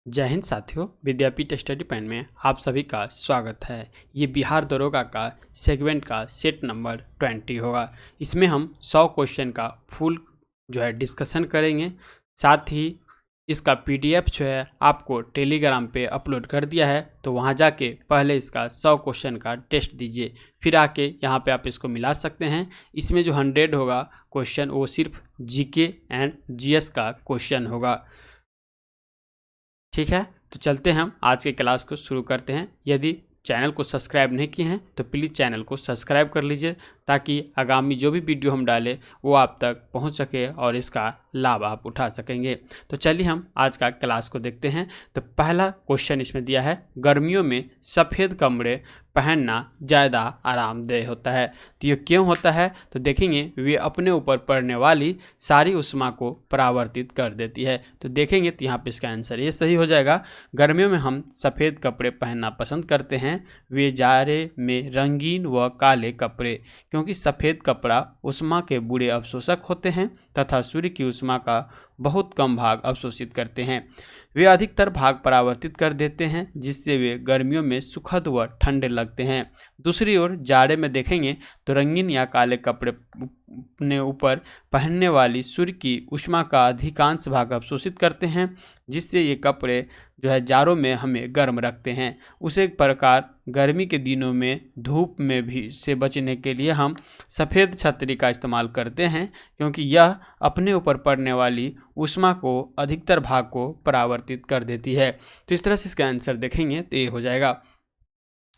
जय हिंद साथियों, विद्यापीठ study point में आप सभी का स्वागत है। ये बिहार दरोगा का सेगमेंट का सेट नंबर 20 होगा। इसमें हम 100 क्वेश्चन का फुल डिस्कशन करेंगे। साथ ही इसका पीडीएफ आपको टेलीग्राम पे अपलोड कर दिया है, तो वहाँ जाके पहले इसका 100 क्वेश्चन का टेस्ट दीजिए, फिर आके यहाँ पे आप इसको मिला सकते हैं। इसमें जो 100 होगा क्वेश्चन वो सिर्फ जीके एंड जीएस का क्वेश्चन होगा। ठीक है, तो चलते हैं हम आज के क्लास को शुरू करते हैं। यदि चैनल को सब्सक्राइब नहीं किए हैं तो प्लीज़ चैनल को सब्सक्राइब कर लीजिए, ताकि आगामी जो भी वीडियो हम डालें वो आप तक पहुंच सके और इसका लाभ आप उठा सकेंगे। तो चलिए हम आज का क्लास को देखते हैं। तो पहला क्वेश्चन इसमें दिया है, गर्मियों में सफ़ेद कपड़े पहनना ज़्यादा आरामदेह होता है। तो ये क्यों होता है? तो देखेंगे वे अपने ऊपर पड़ने वाली सारी उष्मा को परावर्तित कर देती है। तो देखेंगे तो यहाँ पे इसका आंसर ये सही हो जाएगा। गर्मियों में हम सफ़ेद कपड़े पहनना पसंद करते हैं, वे जाड़े में रंगीन व काले कपड़े, क्योंकि सफ़ेद कपड़ा उष्मा के बुरे अवशोषक होते हैं तथा सूर्य की उष्मा का बहुत कम भाग अवशोषित करते हैं। वे अधिकतर भाग परावर्तित कर देते हैं, जिससे वे गर्मियों में सुखद व ठंडे लगते हैं। दूसरी ओर जाड़े में देखेंगे तो रंगीन या काले कपड़े अपने ऊपर पहनने वाली सूर्य की उष्मा का अधिकांश भाग अवशोषित करते हैं, जिससे ये कपड़े जाड़ों में हमें गर्म रखते हैं। उसी प्रकार गर्मी के दिनों में धूप में भी से बचने के लिए हम सफ़ेद छतरी का इस्तेमाल करते हैं, क्योंकि यह अपने ऊपर पड़ने वाली उष्मा को अधिकतर भाग को परावर्तित कर देती है। तो इस तरह से इसका आंसर देखेंगे तो ये हो जाएगा।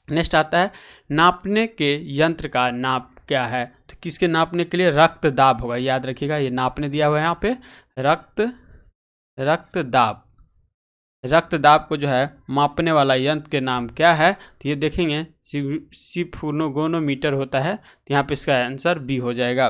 नेक्स्ट आता है, नापने के यंत्र का नाप क्या है? तो किसके नापने के लिए? रक्त दाब होगा, याद रखिएगा। ये नापने दिया हुआ है यहाँ पे, रक्त दाब को मापने वाला यंत्र के नाम क्या है? तो ये देखेंगे सिफोनोमीटर होता है। तो यहाँ पे इसका आंसर बी हो जाएगा।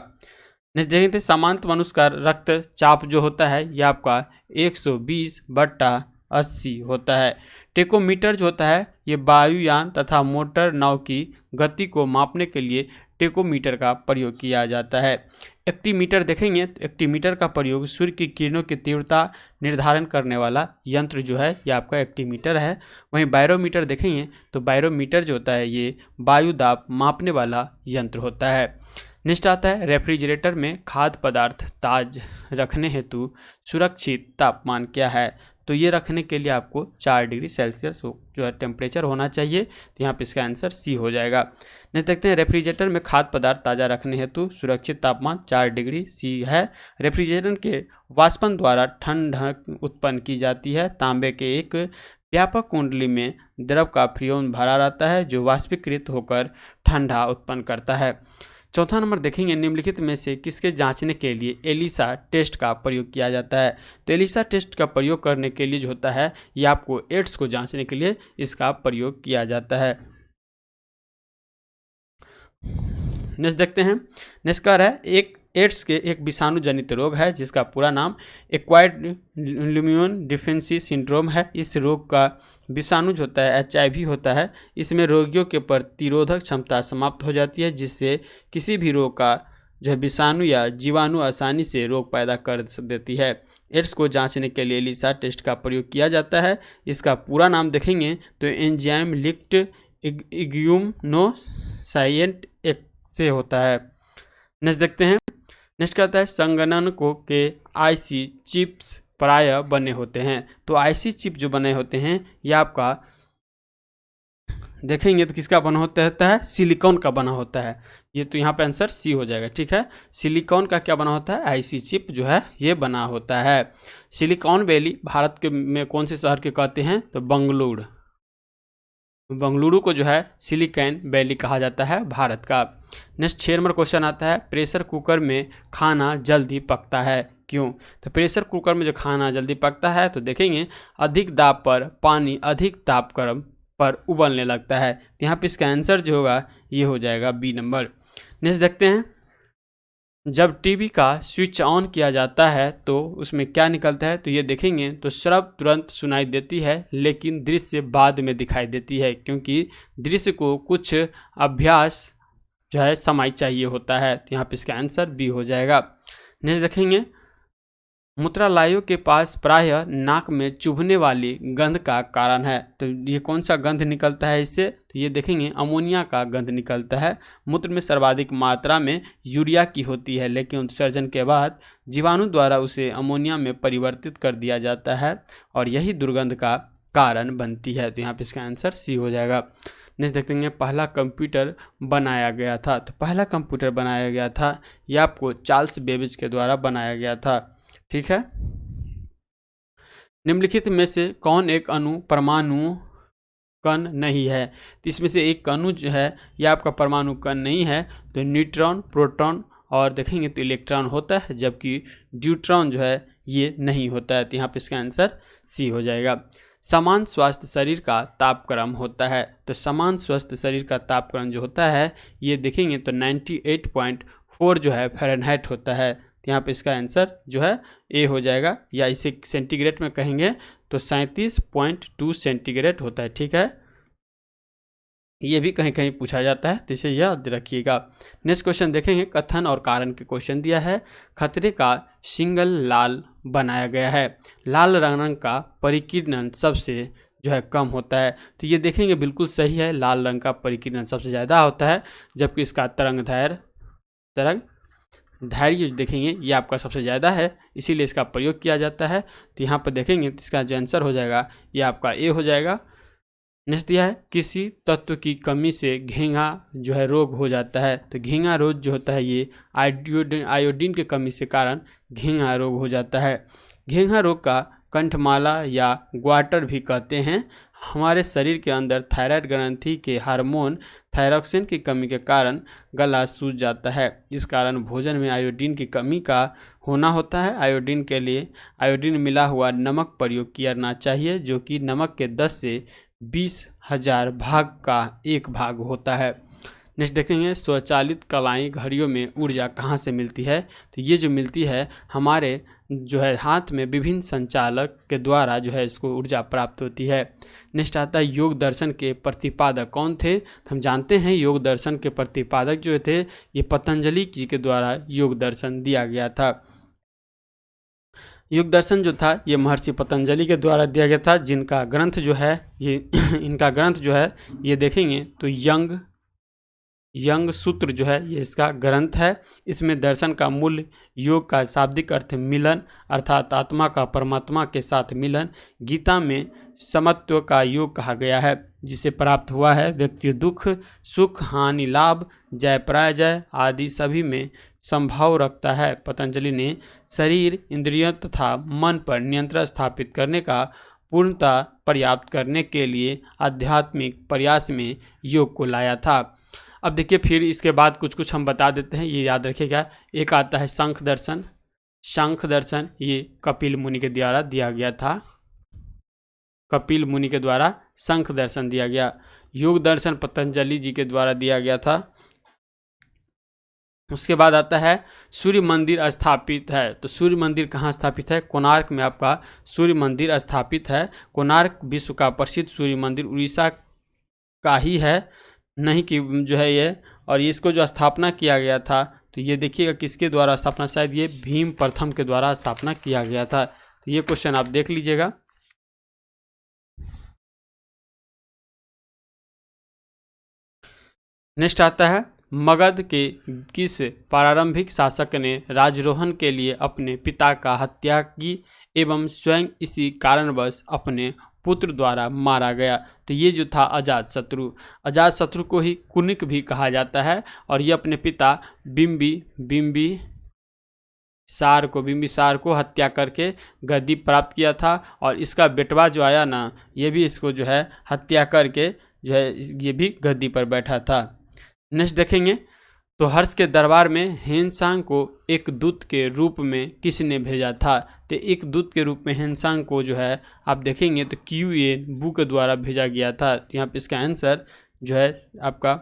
नेक्स्ट देखेंगे, सामान्य मनुष्य का रक्तचाप जो होता है ये आपका 120/80 होता है। टेकोमीटर जो होता है ये वायुयान तथा मोटर नाव की गति को मापने के लिए टेकोमीटर का प्रयोग किया जाता है। एक्टीमीटर देखेंगे तो एक्टीमीटर का प्रयोग सूर्य की किरणों की तीव्रता निर्धारण करने वाला यंत्र जो है ये आपका एक्टीमीटर है। वहीं बैरोमीटर देखेंगे तो बैरोमीटर जो होता है ये वायु दाब मापने वाला यंत्र होता है। नेक्स्ट आता है, रेफ्रिजरेटर में खाद्य पदार्थ ताज़ रखने हेतु सुरक्षित तापमान क्या है? तो ये रखने के लिए आपको 4 डिग्री सेल्सियस टेम्परेचर होना चाहिए। तो यहाँ पे इसका आंसर सी हो जाएगा। नेक्स्ट देखते हैं, रेफ्रिजरेटर में खाद्य पदार्थ ताज़ा रखने हेतु सुरक्षित तापमान 4 डिग्री सी है। रेफ्रिजरेटर के वाष्पन द्वारा ठंडक उत्पन्न की जाती है। तांबे के एक व्यापक कुंडली में द्रव का फ्रियोन भरा रहता है, जो वाष्पीकृत होकर ठंडा उत्पन्न करता है। चौथा नंबर देखेंगे, निम्नलिखित में से किसके जांचने के लिए एलिसा टेस्ट का प्रयोग किया जाता है? तो एलिसा टेस्ट का प्रयोग करने के लिए जो होता है ये आपको एड्स को जांचने के लिए इसका प्रयोग किया जाता है। नेक्स्ट देखते हैं, नेक्स्ट कह रहा है, एड्स के एक विषाणु जनित रोग है जिसका पूरा नाम एक्वायर्ड इम्यून डिफिशिएंसी सिंड्रोम है। इस रोग का विषाणु जो होता है HIV होता है। इसमें रोगियों के प्रतिरोधक क्षमता समाप्त हो जाती है, जिससे किसी भी रोग का विषाणु या जीवाणु आसानी से रोग पैदा कर देती है। एड्स को जांचने के लिए एलिसा टेस्ट का प्रयोग किया जाता है। इसका पूरा नाम देखेंगे तो एंजाइम लिंक्ड इम्यूनोसाइएंट से होता है। नेक्स्ट देखते हैं, नेक्स्ट कहता है, संगणकों के IC चिप्स प्रायः बने होते हैं। तो IC चिप जो बने होते हैं ये आपका देखेंगे तो किसका बना होता है? सिलिकॉन का बना होता है। ये तो यहाँ पे आंसर सी हो जाएगा। ठीक है, सिलिकॉन का क्या बना होता है? IC चिप जो है ये बना होता है। सिलिकॉन वैली भारत के में कौन से शहर के कहते हैं? तो बंगलुरु को सिलिकॉन वैली कहा जाता है भारत का। नेक्स्ट 6 नंबर क्वेश्चन आता है, प्रेशर कुकर में खाना जल्दी पकता है क्यों? तो प्रेशर कुकर में जो खाना जल्दी पकता है तो देखेंगे अधिक दाब पर पानी अधिक तापक्रम पर उबलने लगता है। तो यहाँ पे इसका आंसर जो होगा ये हो जाएगा बी नंबर। नेक्स्ट देखते हैं, जब टीवी का स्विच ऑन किया जाता है तो उसमें क्या निकलता है? तो ये देखेंगे तो शब्द तुरंत सुनाई देती है, लेकिन दृश्य बाद में दिखाई देती है, क्योंकि दृश्य को कुछ अभ्यास समय चाहिए होता है। तो यहाँ पे इसका आंसर बी हो जाएगा। नेक्स्ट देखेंगे, मूत्रालयों के पास प्रायः नाक में चुभने वाली गंध का कारण है। तो ये कौन सा गंध निकलता है इससे, तो ये देखेंगे अमोनिया का गंध निकलता है। मूत्र में सर्वाधिक मात्रा में यूरिया की होती है, लेकिन उत्सर्जन के बाद जीवाणु द्वारा उसे अमोनिया में परिवर्तित कर दिया जाता है और यही दुर्गंध का कारण बनती है। तो यहाँ पे इसका आंसर सी हो जाएगा। नेक्स्ट देखते हैं, पहला कंप्यूटर बनाया गया था। तो पहला कंप्यूटर बनाया गया था यह आपको चार्ल्स बेबेज के द्वारा बनाया गया था। ठीक है, निम्नलिखित में से कौन एक अणु परमाणु कण नहीं है। तो इसमें से एक अणु जो है यह आपका परमाणु कण नहीं है। तो न्यूट्रॉन, प्रोटॉन और देखेंगे तो इलेक्ट्रॉन होता है, जबकि ड्यूट्रॉन जो है ये नहीं होता है। तो यहाँ पे इसका आंसर सी हो जाएगा। समान स्वस्थ शरीर का तापक्रम होता है। तो समान स्वस्थ शरीर का तापक्रम जो होता है ये देखेंगे तो 98.4 जो है फ़ारेनहाइट होता है। तो यहाँ पे इसका आंसर जो है ए हो जाएगा, या इसे सेंटीग्रेड में कहेंगे तो 37.2 सेंटीग्रेड होता है। ठीक है, ये भी कहीं कहीं पूछा जाता है, तो इसे याद रखिएगा। नेक्स्ट क्वेश्चन देखेंगे, कथन और कारण के क्वेश्चन दिया है। खतरे का सिंगल लाल बनाया गया है। लाल रंग का परिकीर्णन सबसे जो है कम होता है। तो ये देखेंगे बिल्कुल सही है, लाल रंग का परिकीर्णन सबसे ज़्यादा होता है, जबकि इसका तरंग धैर्य देखेंगे ये आपका सबसे ज़्यादा है, इसीलिए इसका प्रयोग किया जाता है। तो यहाँ पर देखेंगे तो इसका जो आंसर हो जाएगा ये आपका ए हो जाएगा। नेक्स्ट दिया है, किसी तत्व की कमी से घेंघा जो है रोग हो जाता है। तो घेंघा रोग जो होता है ये आयोडीन के कमी से कारण घेंघा रोग हो जाता है। घेंघा रोग का कंठमाला या ग्वाटर भी कहते हैं। हमारे शरीर के अंदर थायराइड ग्रंथि के हार्मोन थायरॉक्सिन की कमी के कारण गला सूज जाता है। इस कारण भोजन में आयोडीन की कमी का होना होता है। आयोडीन के लिए आयोडीन मिला हुआ नमक प्रयोग करना चाहिए, जो कि नमक के 10 से 20,000 भाग का 1 भाग होता है। नेक्स्ट देखेंगे, स्वचालित कलाई घड़ियों में ऊर्जा कहाँ से मिलती है। तो ये जो मिलती है हमारे जो है हाथ में विभिन्न संचालक के द्वारा जो है इसको ऊर्जा प्राप्त होती है। नेक्स्ट आता है, योग दर्शन के प्रतिपादक कौन थे। तो हम जानते हैं योग दर्शन के प्रतिपादक जो थे ये पतंजलि जी के द्वारा योग दर्शन दिया गया था। योग दर्शन जो था ये महर्षि पतंजलि के द्वारा दिया गया था, जिनका ग्रंथ जो है ये इनका ग्रंथ जो है ये देखेंगे तो यंग सूत्र जो है ये इसका ग्रंथ है। इसमें दर्शन का मूल योग का शाब्दिक अर्थ मिलन, अर्थात आत्मा का परमात्मा के साथ मिलन। गीता में समत्व का योग कहा गया है, जिसे प्राप्त हुआ है व्यक्ति दुख सुख हानि लाभ जय पराजय आदि सभी में संभाव रखता है। पतंजलि ने शरीर इंद्रियों तथा मन पर नियंत्रण स्थापित करने का पूर्णतः पर्याप्त करने के लिए आध्यात्मिक प्रयास में योग को लाया था। अब देखिए फिर इसके बाद कुछ कुछ हम बता देते हैं, ये याद रखिएगा। एक आता है शंख दर्शन ये कपिल मुनि के द्वारा दिया गया था। कपिल मुनि के द्वारा शंख दर्शन दिया गया। योग दर्शन पतंजलि जी के द्वारा दिया गया था। उसके बाद आता है सूर्य मंदिर स्थापित है। तो सूर्य मंदिर कहाँ स्थापित है, कोणार्क में आपका सूर्य मंदिर स्थापित है। कोणार्क विश्व का प्रसिद्ध सूर्य मंदिर उड़ीसा का ही है, नहीं कि जो है ये, और इसको जो स्थापना किया गया था तो ये देखिएगा किसके द्वारा स्थापना, शायद ये भीम प्रथम के द्वारा स्थापना किया गया था। तो ये क्वेश्चन आप देख लीजिएगा। नेक्स्ट आता है, मगध के किस प्रारंभिक शासक ने राजरोहण के लिए अपने पिता का हत्या की एवं स्वयं इसी कारणवश अपने पुत्र द्वारा मारा गया। तो ये जो था अजातशत्रु को ही कुनिक भी कहा जाता है, और ये अपने पिता बिंबिसार को हत्या करके गद्दी प्राप्त किया था। और इसका बेटवा जो आया ना ये भी इसको जो है हत्या करके जो है ये भी गद्दी पर बैठा था। नेक्स्ट देखेंगे, तो हर्ष के दरबार में हेनसांग को एक दूत के रूप में किसने भेजा था। तो एक दूत के रूप में हेनसांग को जो है आप देखेंगे तो क्यूएन बू के द्वारा भेजा गया था। तो यहाँ पे इसका आंसर जो है आपका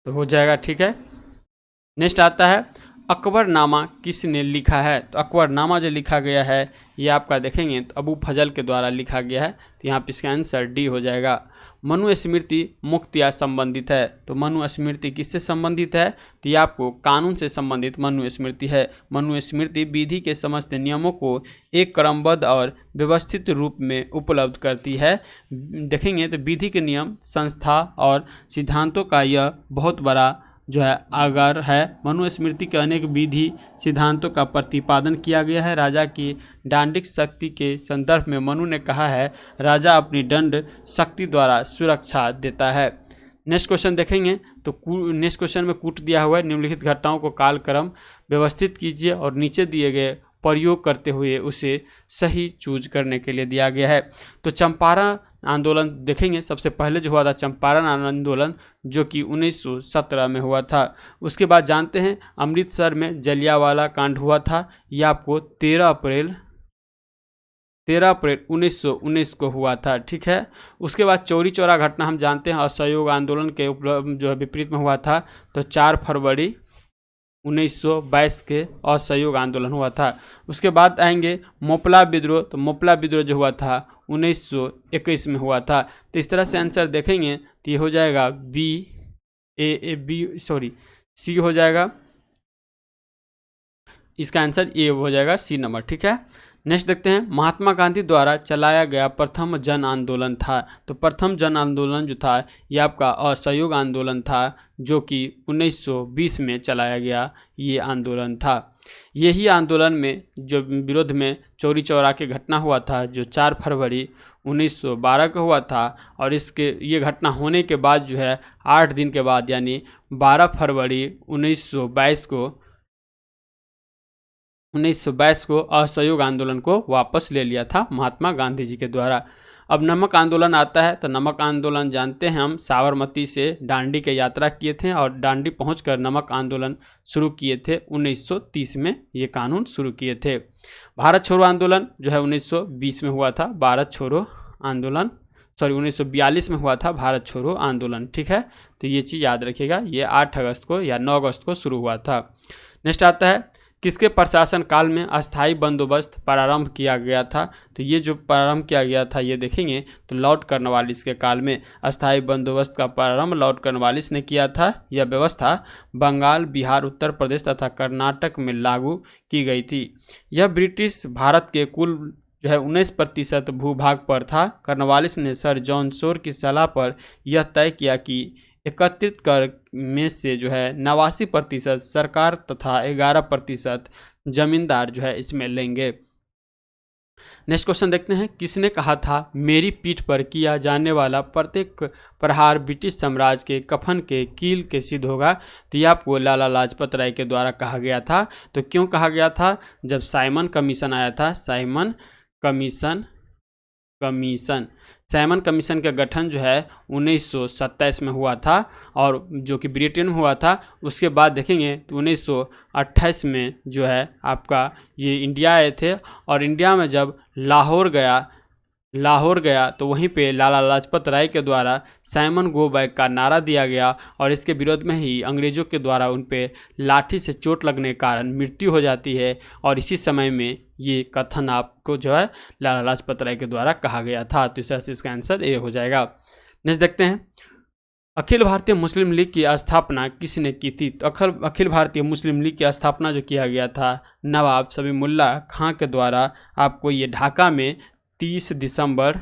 तो हो जाएगा। ठीक है, नेक्स्ट आता है, अकबरनामा किसने लिखा है? तो अकबरनामा जो लिखा गया है ये आपका देखेंगे तो अबू फजल के द्वारा लिखा गया है, तो यहाँ पे इसका आंसर डी हो जाएगा। मनुस्मृति मुक्त या संबंधित है? तो मनुस्मृति किससे संबंधित है? तो ये आपको कानून से संबंधित मनुस्मृति है। मनुस्मृति विधि के समस्त नियमों को एक क्रमबद्ध और व्यवस्थित रूप में उपलब्ध करती है। देखेंगे तो विधि के नियम, संस्था और सिद्धांतों का यह बहुत बड़ा जो है आगार है। मनुस्मृति के अनेक विधि सिद्धांतों का प्रतिपादन किया गया है। राजा की दंडिक शक्ति के संदर्भ में मनु ने कहा है, राजा अपनी दंड शक्ति द्वारा सुरक्षा देता है। नेक्स्ट क्वेश्चन देखेंगे तो नेक्स्ट क्वेश्चन में कूट दिया हुआ है, निम्नलिखित घटनाओं को कालक्रम व्यवस्थित कीजिए और नीचे दिए गए प्रयोग करते हुए उसे सही चूज करने के लिए दिया गया है। तो चंपारण आंदोलन देखेंगे, सबसे पहले जो हुआ था चंपारण आंदोलन जो कि 1917 में हुआ था। उसके बाद जानते हैं अमृतसर में जलियांवाला कांड हुआ था, यह आपको 13 अप्रैल 1919 को हुआ था। ठीक है, उसके बाद चौरी चौरा घटना हम जानते हैं असहयोग आंदोलन के जो है विपरीत में हुआ था, तो 4 फरवरी 1922 के असहयोग आंदोलन हुआ था। उसके बाद आएंगे मोपला विद्रोह, तो मोपला विद्रोह जो हुआ था 1921 में हुआ था। तो इस तरह से आंसर देखेंगे तो ये हो जाएगा सी हो जाएगा, इसका आंसर ए हो जाएगा, सी नंबर। ठीक है, नेक्स्ट देखते हैं महात्मा गांधी द्वारा चलाया गया प्रथम जन आंदोलन था। तो प्रथम जन आंदोलन जो था ये आपका असहयोग आंदोलन था जो कि 1920 में चलाया गया ये आंदोलन था। यही आंदोलन में जो विरोध में चौरी चौरा के घटना हुआ था जो 4 फरवरी 1912 को हुआ था, और इसके ये घटना होने के बाद जो है 8 दिन के बाद यानी 12 फरवरी 1922 को असहयोग आंदोलन को वापस ले लिया था महात्मा गांधी जी के द्वारा। अब नमक आंदोलन आता है, तो नमक आंदोलन जानते हैं हम साबरमती से दांडी की यात्रा किए थे और दांडी पहुंचकर नमक आंदोलन शुरू किए थे। 1930 में ये कानून शुरू किए थे। भारत छोड़ो आंदोलन जो है 1920 में हुआ था, भारत छोड़ो आंदोलन 1942 में हुआ था भारत छोड़ो आंदोलन। ठीक है, तो ये चीज़ याद रखिएगा, ये 8 अगस्त को या 9 अगस्त को शुरू हुआ था। नेक्स्ट आता है किसके प्रशासन काल में अस्थायी बंदोबस्त प्रारंभ किया गया था? तो ये जो प्रारंभ किया गया था ये देखेंगे तो लॉर्ड कॉर्नवालिस के काल में अस्थायी बंदोबस्त का प्रारंभ लॉर्ड कॉर्नवालिस ने किया था। यह व्यवस्था बंगाल, बिहार, उत्तर प्रदेश तथा कर्नाटक में लागू की गई थी। यह ब्रिटिश भारत के कुल जो है 19% भूभाग पर था। कॉर्नवालिस ने सर जॉन शोर की सलाह पर यह तय किया कि एकत्रित कर में से जो है 89% सरकार तथा 11% जमींदार जो है इसमें लेंगे। नेक्स्ट क्वेश्चन देखते हैं किसने कहा था मेरी पीठ पर किया जाने वाला प्रत्येक प्रहार ब्रिटिश साम्राज्य के कफन के कील के सिद्ध होगा? तो यह आपको लाला लाजपत राय के द्वारा कहा गया था। तो क्यों कहा गया था? जब साइमन कमीशन आया था, साइमन कमीशन का गठन जो है 1927 में हुआ था और जो कि ब्रिटेन में हुआ था। उसके बाद देखेंगे तो 1928 में जो है आपका ये इंडिया आए थे, और इंडिया में जब लाहौर गया तो वहीं पे लाला लाजपत राय के द्वारा साइमन गो बैक का नारा दिया गया, और इसके विरोध में ही अंग्रेज़ों के द्वारा उन पे लाठी से चोट लगने के कारण मृत्यु हो जाती है, और इसी समय में ये कथन आपको जो है लाला लाजपत राय के द्वारा कहा गया था। तो इसका आंसर ए हो जाएगा। नेक्स्ट देखते हैं अखिल भारतीय मुस्लिम लीग की स्थापना किसने की थी? तो अखिल भारतीय मुस्लिम लीग की स्थापना जो किया गया था नवाब समीउल्लाह खां के द्वारा। आपको ये ढाका में 30 दिसंबर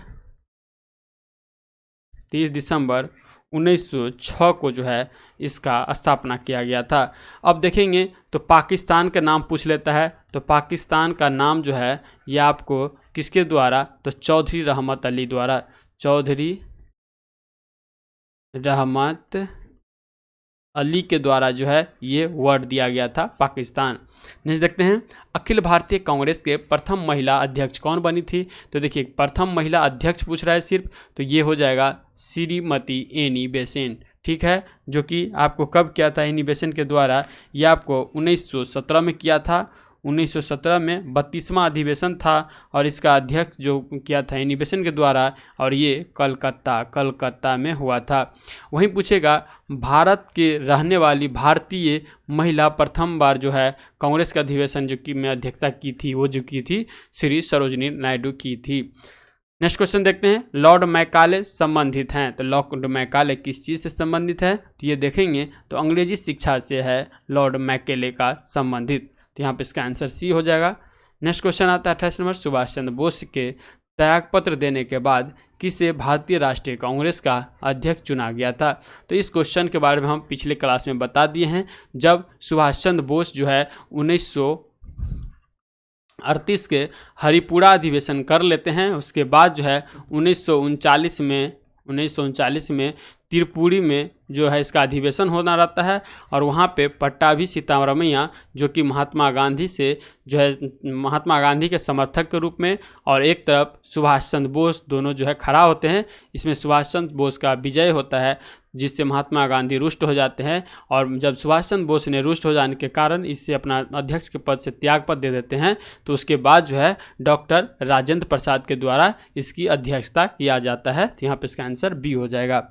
1906 को जो है इसका स्थापना किया गया था। अब देखेंगे तो पाकिस्तान का नाम पूछ लेता है, तो पाकिस्तान का नाम जो है ये आपको किसके द्वारा? तो चौधरी रहमत अली द्वारा, चौधरी रहमत अली के द्वारा जो है ये वर्ड दिया गया था पाकिस्तान। नेक्स्ट देखते हैं अखिल भारतीय कांग्रेस के प्रथम महिला अध्यक्ष कौन बनी थी? तो देखिए प्रथम महिला अध्यक्ष पूछ रहा है सिर्फ, तो ये हो जाएगा श्रीमती एनी बेसेंट। ठीक है, जो कि आपको कब किया था एनी बेसेंट के द्वारा? ये आपको 1917 में किया था, 1917 में 32वां अधिवेशन था और इसका अध्यक्ष जो किया था अधिवेशन के द्वारा, और ये कलकत्ता में हुआ था। वहीं पूछेगा भारत के रहने वाली भारतीय महिला प्रथम बार जो है कांग्रेस का अधिवेशन जो कि में अध्यक्षता की थी, वो जो की थी श्री सरोजिनी नायडू की थी। नेक्स्ट क्वेश्चन देखते हैं, लॉर्ड मैकाले संबंधित हैं, तो लॉर्ड मैकाले किस चीज़ से संबंधित है, तो ये देखेंगे तो अंग्रेजी शिक्षा से है लॉर्ड मैकाले का संबंधित, तो यहाँ पे इसका आंसर सी हो जाएगा। नेक्स्ट क्वेश्चन आता है 28 नंबर, सुभाष चंद्र बोस के त्यागपत्र देने के बाद किसे भारतीय राष्ट्रीय कांग्रेस का अध्यक्ष चुना गया था। तो इस क्वेश्चन के बारे में हम पिछले क्लास में बता दिए हैं। जब सुभाष चंद्र बोस जो है 1938 के हरिपुरा अधिवेशन कर लेते हैं, उसके बाद जो है 1939 में त्रिपुरी में जो है इसका अधिवेशन होना रहता है, और वहाँ पे पट्टाभी सीतारमैया जो कि महात्मा गांधी से जो है महात्मा गांधी के समर्थक के रूप में, और एक तरफ सुभाष चंद्र बोस, दोनों जो है खड़ा होते हैं। इसमें सुभाष चंद्र बोस का विजय होता है, जिससे महात्मा गांधी रुष्ट हो जाते हैं, और जब सुभाष चंद्र बोस ने रुष्ट हो जाने के कारण इससे अपना अध्यक्ष के पद से त्यागपत्र दे देते हैं, तो उसके बाद जो है डॉक्टर राजेंद्र प्रसाद के द्वारा इसकी अध्यक्षता किया जाता है। तो यहाँ पे इसका आंसर बी हो जाएगा।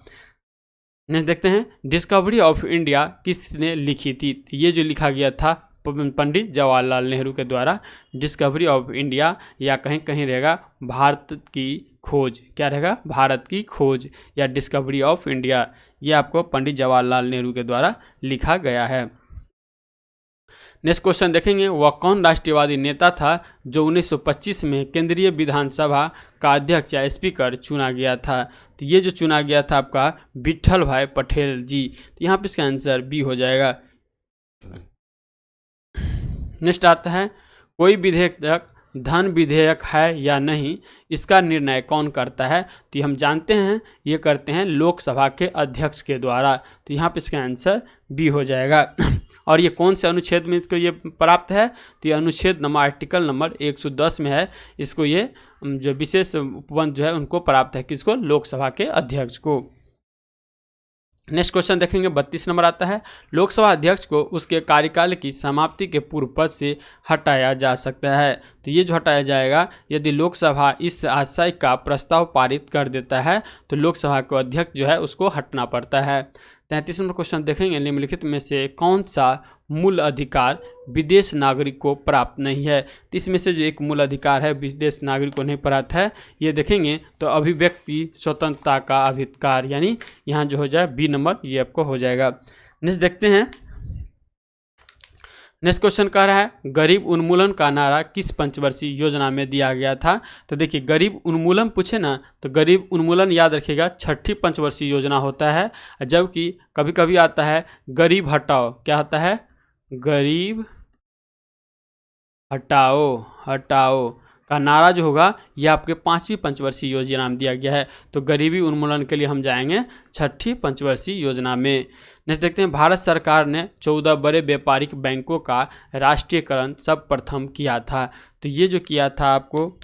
नेक्स्ट देखते हैं, डिस्कवरी ऑफ इंडिया किसने लिखी थी। ये जो लिखा गया था पंडित जवाहरलाल नेहरू के द्वारा। डिस्कवरी ऑफ इंडिया या कहीं कहीं रहेगा भारत की खोज, क्या रहेगा, भारत की खोज या डिस्कवरी ऑफ इंडिया, ये आपको पंडित जवाहरलाल नेहरू के द्वारा लिखा गया है। नेक्स्ट क्वेश्चन देखेंगे, वह कौन राष्ट्रवादी नेता था जो 1925 में केंद्रीय विधानसभा का अध्यक्ष या स्पीकर चुना गया था। तो ये जो चुना गया था आपका विट्ठल भाई पटेल जी, तो यहाँ पे इसका आंसर बी हो जाएगा। नेक्स्ट आता है, कोई विधेयक धन विधेयक है या नहीं, इसका निर्णय कौन करता है। तो हम जानते हैं ये करते हैं लोकसभा के अध्यक्ष के द्वारा, तो यहाँ पे इसका आंसर बी हो जाएगा। और ये कौन से अनुच्छेद में इसको ये प्राप्त है, तो ये अनुच्छेद नंबर आर्टिकल नंबर 110 में है। इसको ये जो विशेष उपबंध जो है उनको प्राप्त है, किसको, लोकसभा के अध्यक्ष को। नेक्स्ट क्वेश्चन देखेंगे 32 नंबर आता है, लोकसभा अध्यक्ष को उसके कार्यकाल की समाप्ति के पूर्व पद से हटाया जा सकता है। तो ये जो हटाया जाएगा, यदि लोकसभा इस आशय का प्रस्ताव पारित कर देता है तो लोकसभा को अध्यक्ष जो है उसको हटना पड़ता है। 33 नंबर क्वेश्चन देखेंगे, निम्नलिखित में से कौन सा मूल अधिकार विदेश नागरिक को प्राप्त नहीं है। तो इसमें से जो एक मूल अधिकार है विदेश नागरिक को नहीं प्राप्त है, ये देखेंगे तो अभिव्यक्ति स्वतंत्रता का अधिकार, यानी यहाँ जो हो जाए बी नंबर, ये आपको हो जाएगा। नेक्स्ट देखते हैं, नेक्स्ट क्वेश्चन कह रहा है, गरीब उन्मूलन का नारा किस पंचवर्षीय योजना में दिया गया था। तो देखिए गरीब उन्मूलन पूछे ना, तो गरीब उन्मूलन याद रखिएगा छठी पंचवर्षीय योजना होता है, जबकि कभी कभी आता है गरीब हटाओ, क्या होता है, गरीब हटाओ का नारा जो होगा ये आपके 5वीं पंचवर्षीय योजना में दिया गया है। तो गरीबी उन्मूलन के लिए हम जाएंगे छठी पंचवर्षीय योजना में। नेक्स्ट देखते हैं, भारत सरकार ने 14 बड़े व्यापारिक बैंकों का राष्ट्रीयकरण सर्वप्रथम किया था। तो ये जो किया था आपको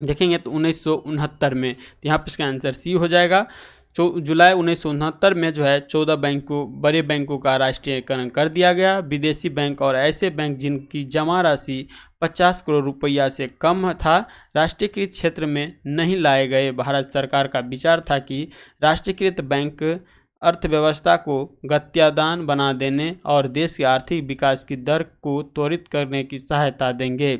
देखेंगे तो 1969 में, तो यहाँ पर इसका आंसर सी हो जाएगा। जुलाई 1969 में जो है 14 बड़े बैंकों का राष्ट्रीयकरण कर दिया गया। विदेशी बैंक और ऐसे बैंक जिनकी जमा राशि 50 करोड़ रुपया से कम था राष्ट्रीयकृत क्षेत्र में नहीं लाए गए। भारत सरकार का विचार था कि राष्ट्रीयकृत बैंक अर्थव्यवस्था को गत्यादान बना देने और देश के आर्थिक विकास की दर को त्वरित करने की सहायता देंगे।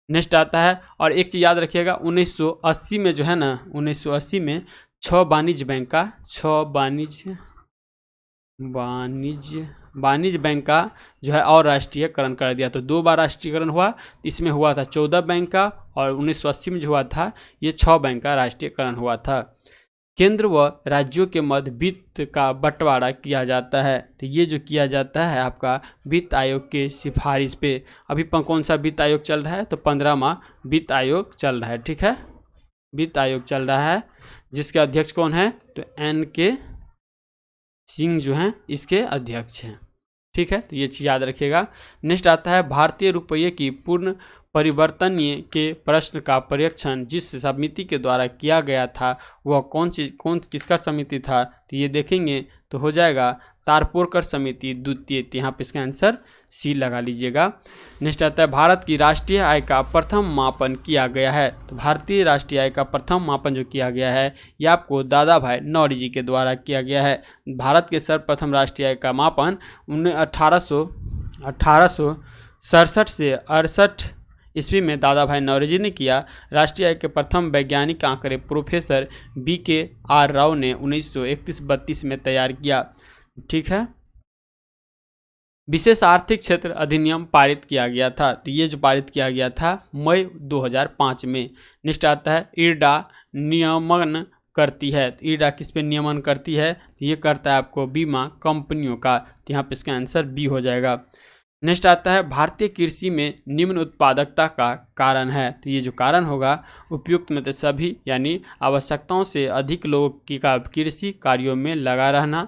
नेक्स्ट आता है, और एक चीज़ याद रखिएगा 1980 में जो है ना, 1980 में 6 वाणिज्य बैंक का जो है और राष्ट्रीयकरण कर दिया। तो 2 बार राष्ट्रीयकरण हुआ, इसमें हुआ था 14 बैंक का, और 1980 में जो हुआ था ये 6 बैंक का राष्ट्रीयकरण हुआ था। केंद्र व राज्यों के मध्य वित्त का बंटवारा किया जाता है। तो ये जो किया जाता है आपका वित्त आयोग के सिफारिश पे। अभी कौन सा वित्त आयोग चल रहा है, तो 15वां वित्त आयोग चल रहा है, ठीक है, वित्त आयोग चल रहा है, जिसके अध्यक्ष कौन है, तो NK सिंह जो हैं इसके अध्यक्ष हैं, ठीक है, तो ये चीज़ याद रखिएगा। नेक्स्ट आता है, भारतीय रुपये की पूर्ण परिवर्तनीय के प्रश्न का परीक्षण जिस समिति के द्वारा किया गया था वह किसका समिति था। तो ये देखेंगे तो हो जाएगा तारपोरकर समिति द्वितीय, तो यहाँ पे इसका आंसर सी लगा लीजिएगा। नेक्स्ट आता है भारत की राष्ट्रीय आय का प्रथम मापन किया गया है। तो भारतीय राष्ट्रीय आय का प्रथम मापन जो किया गया है ये आपको दादा भाई नौरोजी के द्वारा किया गया है। भारत के सर्वप्रथम राष्ट्रीय आय का मापन 1867 से 68 ईस्वी में दादा भाई नौरोजी ने किया। राष्ट्रीय आय के प्रथम वैज्ञानिक आंकड़े प्रोफेसर BKR राव ने 1931-32 में तैयार किया। ठीक है। विशेष आर्थिक क्षेत्र अधिनियम पारित किया गया था। तो ये जो पारित किया गया था मई 2005 में। नेक्स्ट आता है IRDA नियमन करती है। तो IRDA किस पे नियमन करती है? तो ये करता है आपको बीमा कंपनियों का। तो यहाँ पे इसका आंसर बी हो जाएगा। नेक्स्ट आता है भारतीय कृषि में निम्न उत्पादकता का कारण है। तो ये जो कारण होगा उपयुक्त में तो सभी यानी आवश्यकताओं से अधिक लोगों की कृषि कार्यों में लगा रहना,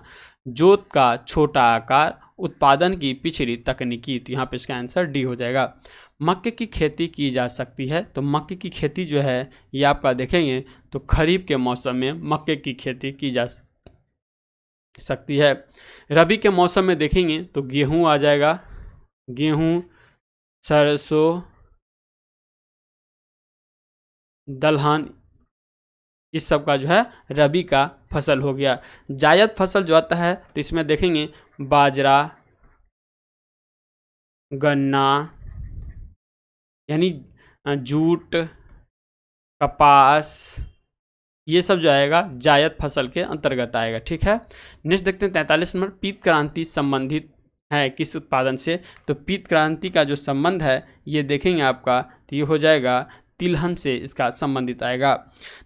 जोत का छोटा आकार, उत्पादन की पिछड़ी तकनीकी। तो यहाँ पे इसका आंसर डी हो जाएगा। मक्के की खेती की जा सकती है। तो मक्के की खेती जो है ये आपका देखेंगे तो खरीफ के मौसम में मक्के की खेती की जा सकती है। रबी के मौसम में देखेंगे तो गेहूं आ जाएगा, गेहूं, सरसों, दलहन, इस सब का जो है रबी का फसल हो गया। जायद फसल जो आता है तो इसमें देखेंगे बाजरा, गन्ना यानी जूट, कपास, ये सब जो आएगा जायद फसल के अंतर्गत आएगा। ठीक है। नेक्स्ट देखते हैं 43 नंबर, पीत क्रांति संबंधित है किस उत्पादन से? तो पीत क्रांति का जो संबंध है ये देखेंगे आपका तो ये हो जाएगा तिलहन से इसका संबंधित आएगा।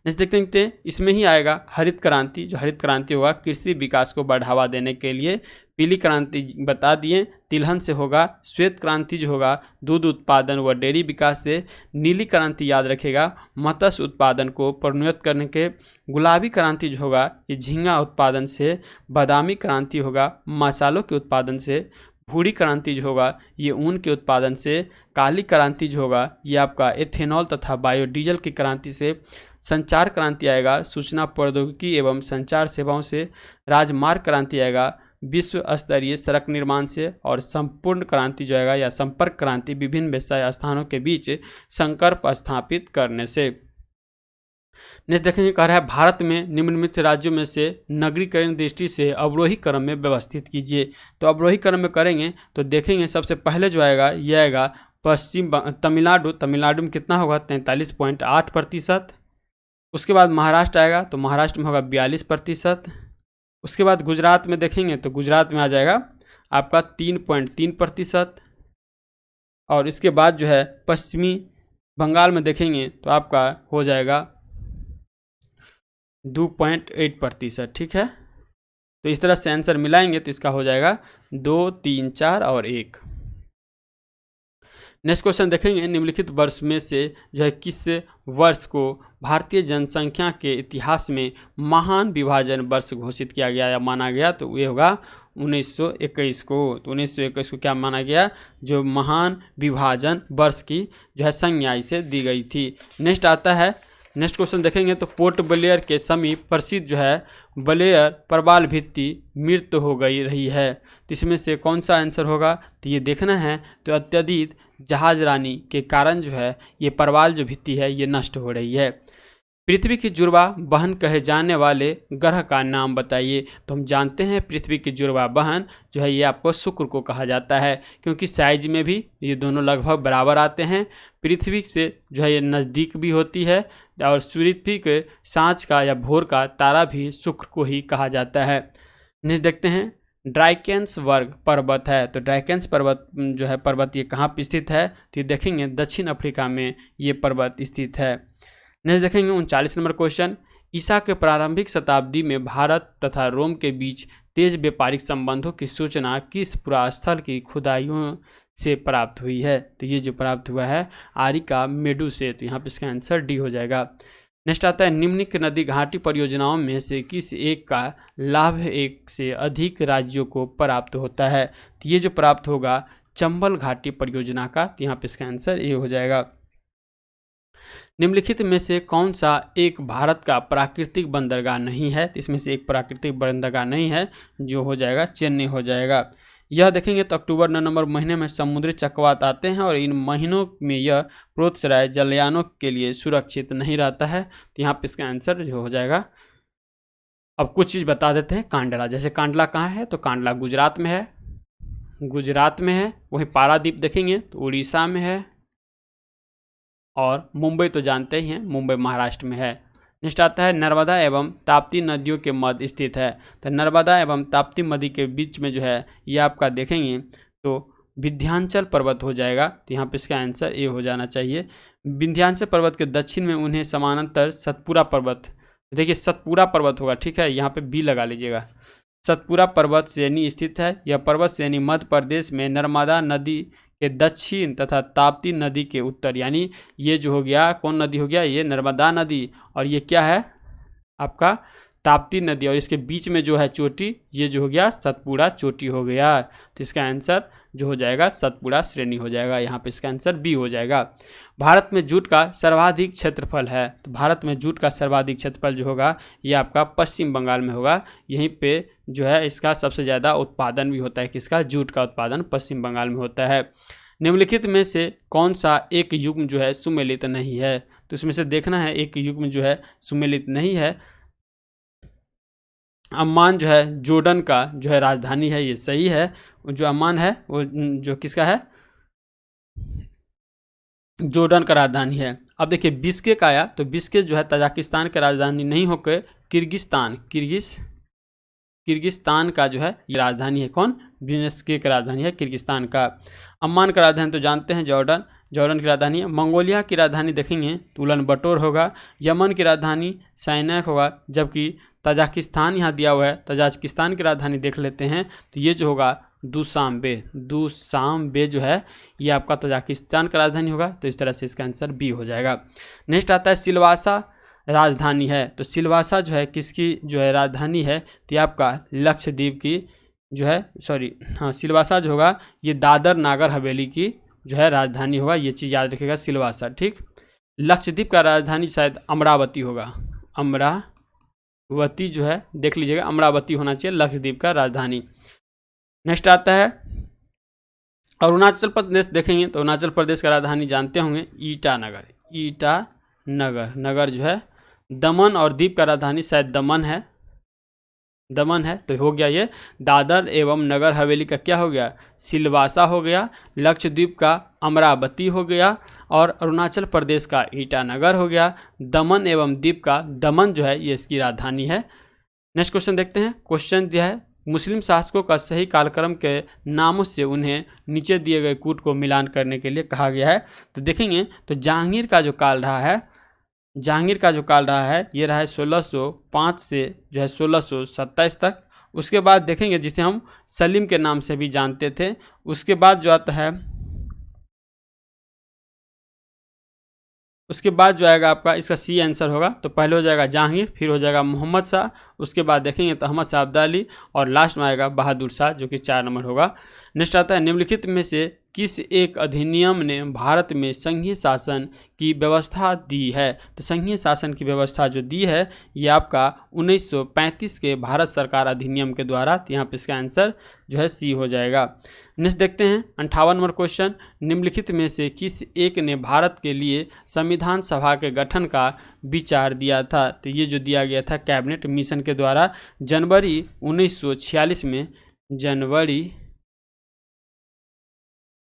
नेक्स्ट देखते हैं इसमें ही आएगा हरित क्रांति। जो हरित क्रांति होगा कृषि विकास को बढ़ावा देने के लिए। पीली क्रांति बता दिए तिलहन से होगा। श्वेत क्रांति जो होगा दूध उत्पादन व डेयरी विकास से। नीली क्रांति याद रखेगा मत्स्य उत्पादन को प्रोन्नत करने के। गुलाबी क्रांति जो होगा ये झींगा उत्पादन से। बादामी क्रांति होगा मसालों के उत्पादन से। भूरी क्रांति जो होगा ये ऊन के उत्पादन से। काली क्रांति जो होगा ये आपका एथेनॉल तथा बायोडीजल की क्रांति से। संचार क्रांति आएगा सूचना प्रौद्योगिकी एवं संचार सेवाओं से। राजमार्ग क्रांति आएगा विश्व स्तरीय सड़क निर्माण से। और संपूर्ण क्रांति जो आएगा या संपर्क क्रांति विभिन्न व्यवसाय स्थानों के बीच संपर्क स्थापित करने से। नेक्स्ट देखेंगे कह रहा है भारत में निम्नलिखित राज्यों में से नगरीकरण दृष्टि से अवरोही क्रम में व्यवस्थित कीजिए। तो अवरोही क्रम में करेंगे तो देखेंगे सबसे पहले जो आएगा ये आएगा पश्चिम तमिलनाडु। तमिलनाडु में कितना होगा 43.8%। उसके बाद महाराष्ट्र आएगा तो महाराष्ट्र में होगा 42%। उसके बाद गुजरात में देखेंगे तो गुजरात में आ जाएगा आपका 3.3%। और इसके बाद जो है पश्चिमी बंगाल में देखेंगे तो आपका हो जाएगा 2.8%। ठीक है। तो इस तरह से आंसर मिलाएंगे तो इसका हो जाएगा 2, 3, 4 और 1। नेक्स्ट क्वेश्चन देखेंगे निम्नलिखित वर्ष में से जो है किस वर्ष को भारतीय जनसंख्या के इतिहास में महान विभाजन वर्ष घोषित किया गया या माना गया? तो ये होगा 1921 को। तो 1921 को क्या माना गया? जो महान विभाजन वर्ष की जो है संज्ञा इसे दी गई थी। नेक्स्ट आता है नेक्स्ट क्वेश्चन देखेंगे तो पोर्ट ब्लेयर के समीप प्रसिद्ध जो है ब्लेयर प्रवाल भित्ति मृत हो गई रही है। तो इसमें से कौन सा आंसर होगा? तो ये देखना है। तो अत्यधिक जहाजरानी के कारण जो है ये प्रवाल जो भित्ति है ये नष्ट हो रही है। पृथ्वी की जुड़वा बहन कहे जाने वाले ग्रह का नाम बताइए। तो हम जानते हैं पृथ्वी की जुड़वा बहन जो है ये आपको शुक्र को कहा जाता है, क्योंकि साइज में भी ये दोनों लगभग बराबर आते हैं। पृथ्वी से जो है ये नज़दीक भी होती है और पृथ्वी के सांझ का या भोर का तारा भी शुक्र को ही कहा जाता है। नेक्स्ट देखते हैं ड्राइकेंस वर्ग पर्वत है। तो ड्राइकेंस पर्वत जो है पर्वत ये कहाँ पर स्थित है? तो ये देखेंगे दक्षिण अफ्रीका में ये पर्वत स्थित है। नेक्स्ट देखेंगे 39 नंबर क्वेश्चन, ईसा के प्रारंभिक शताब्दी में भारत तथा रोम के बीच तेज व्यापारिक संबंधों की सूचना किस पुरास्थल की खुदाइयों से प्राप्त हुई है? तो ये जो प्राप्त हुआ है आरिका मेडू से। तो यहाँ पे इसका आंसर डी हो जाएगा। नेक्स्ट आता है निम्नलिखित नदी घाटी परियोजनाओं में से किस एक का लाभ एक से अधिक राज्यों को प्राप्त होता है? तो ये जो प्राप्त होगा चंबल घाटी परियोजना का। तो यहाँ पे इसका आंसर ए हो जाएगा। निम्नलिखित में से कौन सा एक भारत का प्राकृतिक बंदरगाह नहीं है? तो इसमें से एक प्राकृतिक बंदरगाह नहीं है, जो हो जाएगा चेन्नई हो जाएगा। यह देखेंगे तो अक्टूबर नवंबर महीने में समुद्री चक्रवात आते हैं और इन महीनों में यह प्रोत्साहन जलयानों के लिए सुरक्षित नहीं रहता है। तो यहाँ पे इसका आंसर जो हो जाएगा। अब कुछ चीज़ बता देते हैं। कांडला, जैसे कांडला कहाँ है? तो कांडला गुजरात में है, गुजरात में है। वहीं पारादीप देखेंगे तो उड़ीसा में है, और मुंबई तो जानते ही हैं, मुंबई महाराष्ट्र में है। नेक्स्ट आता है नर्मदा एवं ताप्ती नदियों के मध्य स्थित है। तो नर्मदा एवं ताप्ती नदी के बीच में जो है ये आपका देखेंगे तो विंध्याचल पर्वत हो जाएगा। तो यहाँ पे इसका आंसर ए हो जाना चाहिए। विंध्याचल पर्वत के दक्षिण में उन्हें समानांतर सतपुरा पर्वत, देखिए सतपुरा पर्वत होगा, ठीक है, यहाँ पे बी लगा लीजिएगा। सतपुरा पर्वत श्रेणी स्थित है। यह पर्वत श्रेणी मध्य प्रदेश में नर्मदा नदी के दक्षिण तथा ताप्ती नदी के उत्तर, यानी ये जो हो गया कौन नदी हो गया? ये नर्मदा नदी, और ये क्या है आपका ताप्ती नदी, और इसके बीच में जो है चोटी, ये जो हो गया सतपुड़ा चोटी हो गया। तो इसका आंसर जो हो जाएगा सतपुड़ा श्रेणी हो जाएगा। यहाँ पे इसका आंसर बी हो जाएगा। भारत में जूट का सर्वाधिक क्षेत्रफल है। तो भारत में जूट का सर्वाधिक क्षेत्रफल जो होगा ये आपका पश्चिम बंगाल में होगा। यहीं पे जो है इसका सबसे ज़्यादा उत्पादन भी होता है। किसका? जूट का उत्पादन पश्चिम बंगाल में होता है। निम्नलिखित में से कौन सा एक युग्म जो है सुमेलित नहीं है? तो इसमें से देखना है एक युग्म जो है सुमेलित नहीं है। अम्मान जो है जॉर्डन का जो है राजधानी है, ये सही है। जो अम्मान है वो जो किसका है? जॉर्डन का राजधानी है। अब देखिए बिश्केक आया, तो बिश्केक जो है तजाकिस्तान का राजधानी नहीं होकर किर्गिस्तान का जो है ये राजधानी है। कौन? बिश्केक का राजधानी है किर्गिस्तान का। अम्मान का राजधानी तो जानते हैं जॉर्डन की राजधानी है। मंगोलिया की राजधानी देखेंगे तो उलन बटोर होगा। यमन की राजधानी सैनैक होगा, जबकि तजाकिस्तान यहाँ दिया हुआ है। तजाकिस्तान की राजधानी देख लेते हैं तो ये जो होगा दूशांबे जो है ये आपका तजाकिस्तान का राजधानी होगा। तो इस तरह से इसका आंसर बी हो जाएगा। नेक्स्ट आता है सिलवासा राजधानी है। तो सिलवासा जो है किसकी जो है राजधानी है? तो ये आपका लक्षद्वीप की जो है सिलवासा जो होगा ये दादर नागर हवेली की जो है राजधानी होगा। ये चीज़ याद रखिएगा सिलवासा, ठीक। लक्षद्वीप का राजधानी शायद अमरावती होगा। अमरावती जो है देख लीजिएगा, अमरावती होना चाहिए लक्षद्वीप का राजधानी। नेक्स्ट आता है अरुणाचल प्रदेश देखेंगे तो अरुणाचल प्रदेश का राजधानी जानते होंगे ईटानगर जो है। दमन और दीव का राजधानी शायद दमन है। तो हो गया ये दादर एवं नगर हवेली का क्या हो गया? सिलवासा हो गया। लक्षद्वीप का अमरावती हो गया, और अरुणाचल प्रदेश का ईटानगर हो गया। दमन एवं दीव का दमन जो है ये इसकी राजधानी है। नेक्स्ट क्वेश्चन देखते हैं। क्वेश्चन जो है मुस्लिम शासकों का सही कालक्रम के नामों से उन्हें नीचे दिए गए कूट को मिलान करने के लिए कहा गया है। तो देखेंगे तो जहांगीर का जो काल रहा है ये रहा है 1605 से जो है 1627 तक। उसके बाद देखेंगे जिसे हम सलीम के नाम से भी जानते थे। उसके बाद जो आता है उसके बाद जो आएगा आपका इसका सी आंसर होगा। तो पहले हो जाएगा जहांगीर, फिर हो जाएगा मोहम्मद शाह, उसके बाद देखेंगे तो अहमद शाह अब्दाली, और लास्ट में आएगा बहादुर शाह जो कि 4 नंबर होगा। नेक्स्ट आता है निम्नलिखित में से किस एक अधिनियम ने भारत में संघीय शासन की व्यवस्था दी है? तो संघीय शासन की व्यवस्था जो दी है ये आपका 1935 के भारत सरकार अधिनियम के द्वारा। तो यहाँ पे इसका आंसर जो है सी हो जाएगा। नेक्स्ट देखते हैं 58 नंबर क्वेश्चन। निम्नलिखित में से किस एक ने भारत के लिए संविधान सभा के गठन का विचार दिया था? तो ये जो दिया गया था कैबिनेट मिशन के द्वारा जनवरी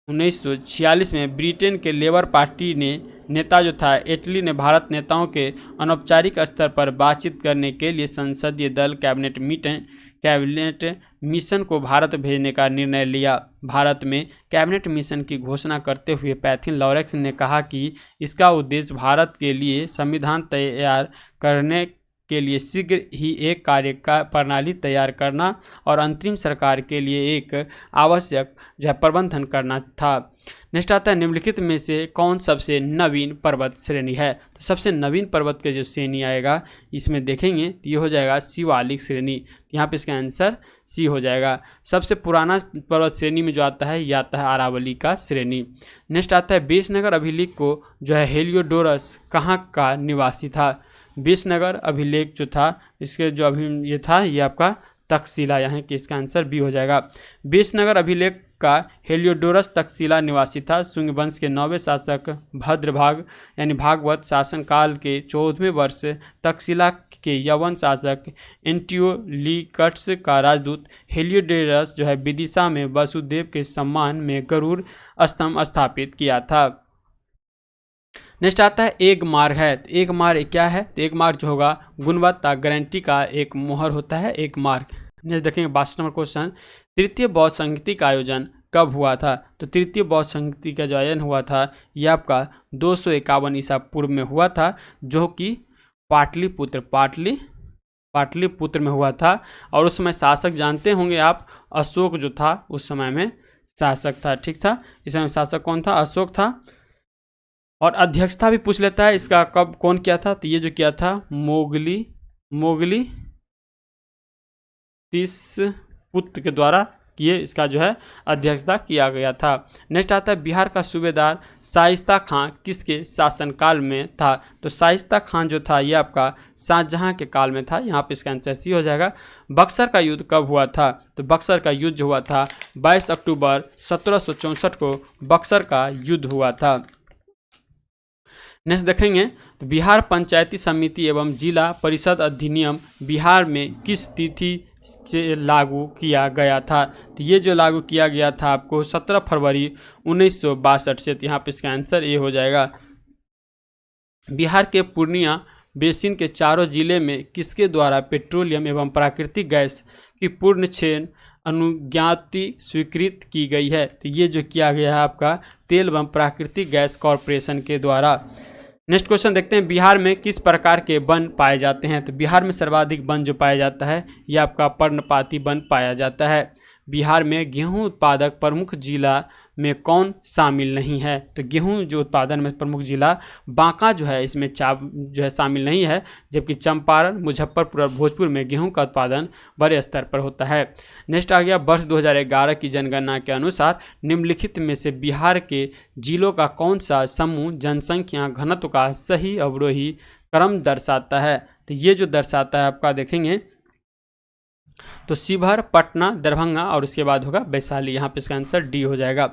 1946 में ब्रिटेन के लेबर पार्टी ने नेता जो था एटली ने भारत नेताओं के अनौपचारिक स्तर पर बातचीत करने के लिए संसदीय दल कैबिनेट मिशन को भारत भेजने का निर्णय लिया। भारत में कैबिनेट मिशन की घोषणा करते हुए पैथिन लॉरेंस ने कहा कि इसका उद्देश्य भारत के लिए संविधान तैयार करने के लिए शीघ्र ही एक कार्य का प्रणाली तैयार करना और अंतरिम सरकार के लिए एक आवश्यक जो है प्रबंधन करना था। नेक्स्ट आता है निम्नलिखित में से कौन सबसे नवीन पर्वत श्रेणी है। तो सबसे नवीन पर्वत के जो श्रेणी आएगा इसमें देखेंगे तो ये हो जाएगा शिवालिक श्रेणी। तो यहाँ पे इसका आंसर सी हो जाएगा। सबसे पुराना पर्वत श्रेणी में जो आता है ये आता है अरावली का श्रेणी। नेक्स्ट आता है विजयनगर अभिलेख को जो है हेलियोडोरस कहाँ का निवासी था। विजयनगर अभिलेख जो था इसके जो अभी ये था ये आपका तक्षशिला, यहाँ कि इसका आंसर बी हो जाएगा। विजयनगर अभिलेख का हेलियोडोरस तक्षशिला निवासी था। शुंग वंश के 9वें शासक भद्रभाग यानी भागवत शासनकाल के 14वें वर्ष तक्षशिला के यवन शासक एंटियोलिकट्स का राजदूत हेलियोडोरस जो है विदिशा में वसुदेव के सम्मान में गरुड़ स्तंभ स्थापित किया था। नेक्स्ट आता है एक मार्ग है। तो एक मार्ग क्या है। तो एक मार्ग जो होगा गुणवत्ता गारंटी का एक मोहर होता है एक मार्ग। नेक्स्ट देखेंगे 62 नंबर क्वेश्चन, तृतीय बौद्ध संगति का आयोजन कब हुआ था। तो तृतीय बौद्ध संगति का जो आयोजन हुआ था ये आपका 251 ईसा पूर्व में हुआ था, जो कि पाटलिपुत्र में हुआ था। और उस समय शासक जानते होंगे आप, अशोक जो था उस समय में शासक था। ठीक था, इस समय शासक कौन था, अशोक था। और अध्यक्षता भी पूछ लेता है इसका कब कौन किया था। तो ये जो किया था मोगली तीस पुत्र के द्वारा ये इसका जो है अध्यक्षता किया गया था। नेक्स्ट आता है बिहार का सूबेदार शाइस्ता खां किसके शासनकाल में था। तो शाइस्ता खां जो था ये आपका शाहजहां के काल में था। यहाँ पे इसका आंसर सी हो जाएगा। बक्सर का युद्ध कब हुआ था। तो बक्सर का युद्ध हुआ था 22 अक्टूबर 1764 को बक्सर का युद्ध हुआ था। नेक्स्ट देखेंगे तो बिहार पंचायती समिति एवं जिला परिषद अधिनियम बिहार में किस तिथि से लागू किया गया था। तो ये जो लागू किया गया था आपको 17 फरवरी 1962 से। तो यहाँ पे इसका आंसर ये हो जाएगा। बिहार के पूर्णिया बेसिन के चारों जिले में किसके द्वारा पेट्रोलियम एवं प्राकृतिक गैस की पूर्ण चयन अनुज्ञाति स्वीकृत की गई है। तो ये जो किया गया है आपका तेल एवं प्राकृतिक गैस कॉरपोरेशन के द्वारा। नेक्स्ट क्वेश्चन देखते हैं बिहार में किस प्रकार के वन पाए जाते हैं। तो बिहार में सर्वाधिक वन जो पाया जाता है ये आपका पर्णपाती वन पाया जाता है। बिहार में गेहूं उत्पादक प्रमुख जिला में कौन शामिल नहीं है। तो गेहूं जो उत्पादन में प्रमुख जिला बांका जो है इसमें जो है शामिल नहीं है, जबकि चंपारण मुजफ्फरपुर और भोजपुर में गेहूं का उत्पादन बड़े स्तर पर होता है। नेक्स्ट आ गया वर्ष 2011 की जनगणना के अनुसार निम्नलिखित में से बिहार के जिलों का कौन सा समूह जनसंख्या घनत्व का सही अवरोही क्रम दर्शाता है। तो ये जो दर्शाता है आपका देखेंगे तो शिवहर, पटना, दरभंगा और उसके बाद होगा वैशाली। यहाँ पे इसका आंसर डी हो जाएगा।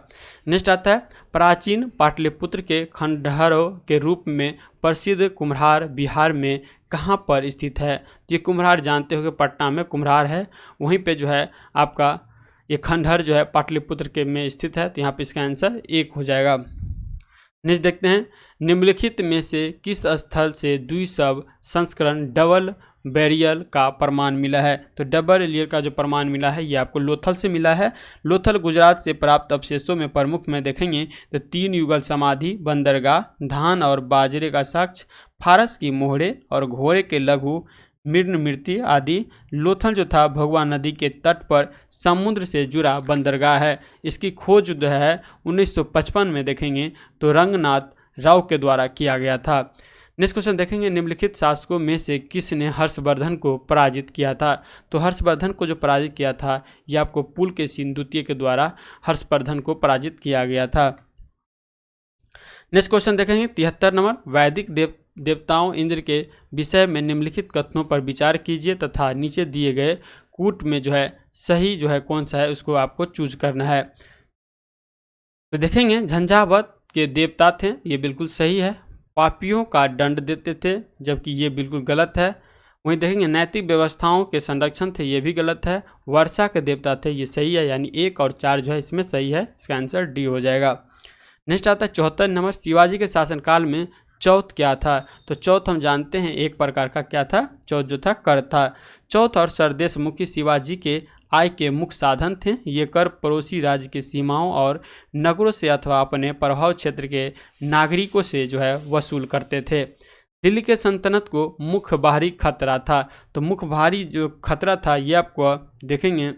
नेक्स्ट आता है प्राचीन पाटलिपुत्र के खंडहरों के रूप में प्रसिद्ध कुम्हार बिहार में कहाँ पर स्थित है। ये कुम्हार जानते हो कि पटना में कुम्हार है, वहीं पे जो है आपका ये खंडहर जो है पाटलिपुत्र के में स्थित है। तो यहाँ पे इसका आंसर एक हो जाएगा। नेक्स्ट देखते हैं निम्नलिखित में से किस स्थल से द्विशव संस्करण डबल बैरियल का प्रमाण मिला है। तो डबल बैरियल का जो प्रमाण मिला है ये आपको लोथल से मिला है। लोथल गुजरात से प्राप्त अवशेषों में प्रमुख में देखेंगे तो 3 युगल समाधि, बंदरगाह, धान और बाजरे का साक्ष्य, फारस की मोहरे और घोड़े के लघु मृति आदि। लोथल जो था भगवा नदी के तट पर समुद्र से जुड़ा बंदरगाह है। इसकी खोज जो है 1955 में देखेंगे तो रंगनाथ राव के द्वारा किया गया था। नेक्स्ट क्वेश्चन देखेंगे निम्नलिखित शासकों में से किसने हर्षवर्धन को पराजित किया था। तो हर्षवर्धन को जो पराजित किया था ये आपको पुलकेशिन द्वितीय के द्वारा हर्षवर्धन को पराजित किया गया था। नेक्स्ट क्वेश्चन देखेंगे 73 नंबर वैदिक देवताओं इंद्र के विषय में निम्नलिखित कथनों पर विचार कीजिए तथा नीचे दिए गए कूट में जो है सही जो है कौन सा है उसको आपको चूज करना है। तो देखेंगे झंझावत के देवता थे, ये बिल्कुल सही है। पापियों का दंड देते थे, जबकि ये बिल्कुल गलत है। वहीं देखेंगे नैतिक व्यवस्थाओं के संरक्षण थे, ये भी गलत है। वर्षा के देवता थे, ये सही है, यानी 1 और 4 जो है इसमें सही है। इसका आंसर डी हो जाएगा। नेक्स्ट आता है 74 नंबर शिवाजी के शासनकाल में चौथ क्या था। तो चौथ हम जानते हैं एक प्रकार का क्या था, चौथ जो था कर था। चौथ और सरदेश मुखी शिवाजी के आय के मुख्य साधन थे। ये कर पड़ोसी राज्य की सीमाओं और नगरों से अथवा अपने प्रभाव क्षेत्र के नागरिकों से जो है वसूल करते थे। दिल्ली के सल्तनत को मुख्य बाहरी खतरा था। तो मुख्य बाहरी जो खतरा था ये आपको देखेंगे।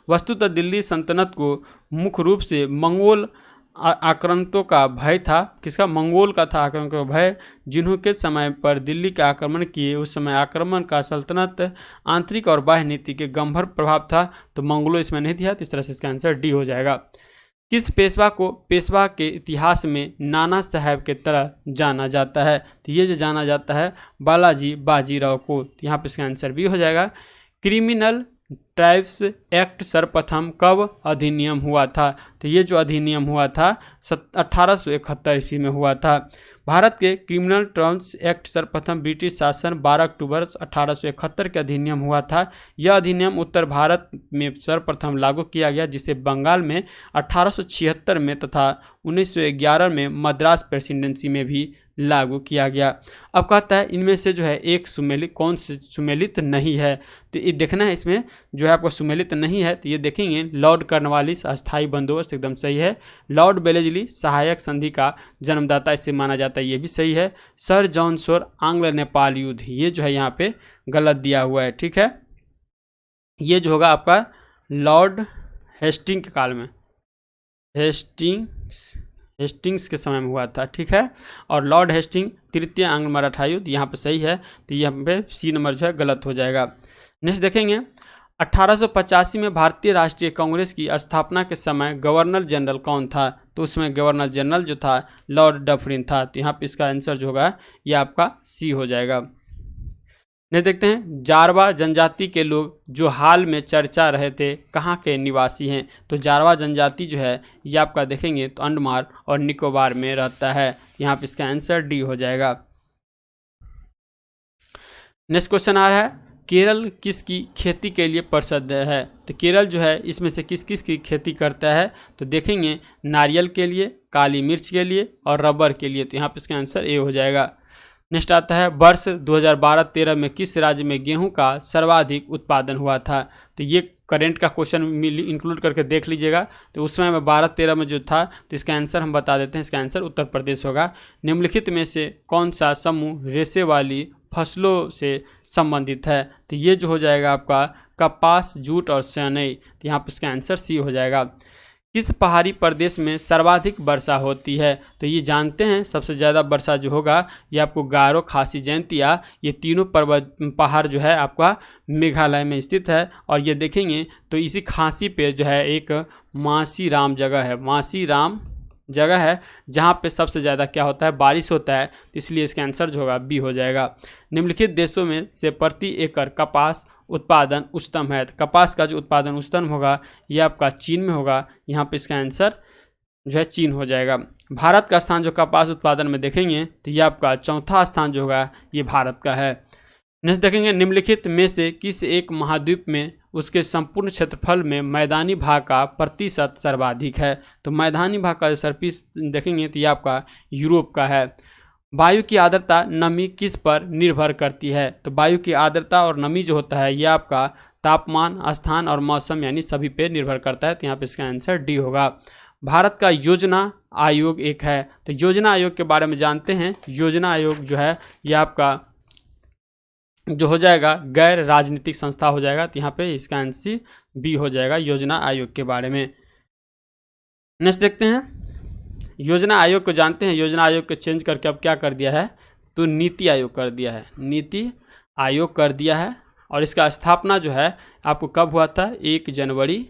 वस्तुतः दिल्ली सल्तनत को मुख्य रूप से मंगोल आक्रांतों का भय था। किसका? मंगोल का था आक्रांतों का भय, जिन्हों के समय पर दिल्ली का आक्रमण किए। उस समय आक्रमण का सल्तनत आंतरिक और बाह्य नीति के गंभीर प्रभाव था। तो मंगोलों इसमें नहीं दिया, तो इस तरह से इसका आंसर डी हो जाएगा। किस पेशवा को पेशवा के इतिहास में नाना साहब के तरह जाना जाता है? तो ये जो जाना जाता है बालाजी बाजीराव को। तो यहाँ पे इसका आंसर भी हो जाएगा। क्रिमिनल ट्राइब्स एक्ट सर्वप्रथम कब अधिनियम हुआ था? तो ये जो अधिनियम हुआ था 1871 ईस्वी में हुआ था। भारत के क्रिमिनल ट्राइब्स एक्ट सर्वप्रथम ब्रिटिश शासन 12 अक्टूबर 1871 के अधिनियम हुआ था। यह अधिनियम उत्तर भारत में सर्वप्रथम लागू किया गया, जिसे बंगाल में 1876 में तथा 1911 में मद्रास प्रेसिडेंसी में भी लागू किया गया। अब कहता है इनमें से जो है एक सुमेलित, कौन से सुमेलित नहीं है? तो ये देखना है, इसमें जो है आपको सुमेलित नहीं है तो ये देखेंगे लॉर्ड कॉर्नवालिस अस्थायी बंदोबस्त एकदम सही है। लॉर्ड बेलेजली सहायक संधि का जन्मदाता इसे माना जाता है, ये भी सही है। सर जॉन शोर आंग्ल नेपाल युद्ध, ये जो है यहाँ पे गलत दिया हुआ है। ठीक है, ये जो होगा आपका लॉर्ड हेस्टिंग के काल में, हेस्टिंग्स के समय में हुआ था। ठीक है, और लॉर्ड हेस्टिंग तृतीय आंग्ल मराठा युद्ध यहाँ पे सही है, तो यहाँ पे सी नंबर जो है गलत हो जाएगा। नेक्स्ट देखेंगे 1885 में भारतीय राष्ट्रीय कांग्रेस की स्थापना के समय गवर्नर जनरल कौन था? तो उसमें गवर्नर जनरल जो था लॉर्ड डफरिन था। तो यहाँ पे इसका आंसर जो होगा ये आपका सी हो जाएगा। नहीं देखते हैं जारवा जनजाति के लोग जो हाल में चर्चा रहे थे कहाँ के निवासी हैं? तो जारवा जनजाति जो है ये आपका देखेंगे तो अंडमान और निकोबार में रहता है। यहाँ पे इसका आंसर डी हो जाएगा। नेक्स्ट क्वेश्चन आ रहा है केरल किसकी खेती के लिए प्रसिद्ध है? तो केरल जो है इसमें से किस किस की खेती करता है? तो देखेंगे नारियल के लिए, काली मिर्च के लिए और रबर के लिए। तो यहाँ पे इसका आंसर ए हो जाएगा। नेक्स्ट आता है वर्ष 2012-13 में किस राज्य में गेहूं का सर्वाधिक उत्पादन हुआ था? तो ये करेंट का क्वेश्चन इंक्लूड करके देख लीजिएगा। तो उस समय में 12-13 में जो था, तो इसका आंसर हम बता देते हैं। इसका आंसर उत्तर प्रदेश होगा। निम्नलिखित में से कौन सा समूह रेशे वाली फसलों से संबंधित है? तो ये जो हो जाएगा आपका कपास, जूट और शहनई। तो यहाँ पर इसका आंसर सी हो जाएगा। किस पहाड़ी प्रदेश में सर्वाधिक वर्षा होती है? तो ये जानते हैं सबसे ज़्यादा वर्षा जो होगा ये आपको गारो, खासी, जयंतिया, ये तीनों पर्वत पहाड़ जो है आपका मेघालय में स्थित है। और ये देखेंगे तो इसी खासी पे जो है एक मासी राम जगह है, मासी राम जगह है जहाँ पे सबसे ज़्यादा क्या होता है, बारिश होता है। तो इसलिए इसका आंसर जो होगा बी हो जाएगा। निम्नलिखित देशों में से प्रति एकड़ कपास उत्पादन उच्चतम है? तो कपास का जो उत्पादन उच्चतम होगा ये आपका चीन में होगा। यहाँ पे इसका आंसर जो है चीन हो जाएगा। भारत का स्थान जो कपास उत्पादन में देखेंगे तो ये आपका चौथा स्थान जो होगा ये भारत का है। नेक्स्ट देखेंगे निम्नलिखित में से किस एक महाद्वीप में उसके संपूर्ण क्षेत्रफल में मैदानी भाग का प्रतिशत सर्वाधिक है? तो मैदानी भाग का जो सरफेस देखेंगे तो ये आपका यूरोप का है। वायु की आर्द्रता नमी किस पर निर्भर करती है? तो वायु की आर्द्रता और नमी जो होता है ये आपका तापमान, स्थान और मौसम यानी सभी पे निर्भर करता है। तो यहाँ पे इसका आंसर डी होगा। भारत का योजना आयोग एक है। तो योजना आयोग के बारे में जानते हैं। योजना आयोग जो है ये आपका जो हो जाएगा गैर राजनीतिक संस्था हो जाएगा। तो यहाँ पे इसका आंसर बी हो जाएगा योजना आयोग के बारे में। नेक्स्ट देखते हैं योजना आयोग को जानते हैं। योजना आयोग को चेंज करके अब क्या कर दिया है, तो नीति आयोग कर दिया है, नीति आयोग कर दिया है। और इसका स्थापना जो है आपको कब हुआ था, 1 जनवरी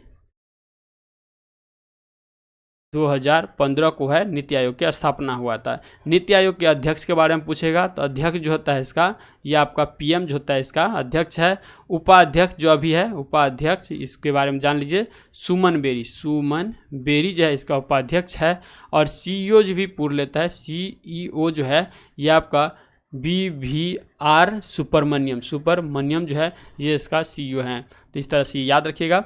2015 को है नीति आयोग की स्थापना हुआ था। नीति आयोग के अध्यक्ष के बारे में पूछेगा तो अध्यक्ष जो होता है इसका ये आपका पीएम जो होता है इसका अध्यक्ष है। उपाध्यक्ष जो अभी है उपाध्यक्ष इसके बारे में जान लीजिए, सुमन बेरी जो है इसका उपाध्यक्ष है। और सीईओ जो भी पूर्ण लेता है, सीईओ जो है ये आपका BVR सुब्रमण्यम जो है ये इसका सीईओ है। तो इस तरह से याद रखिएगा।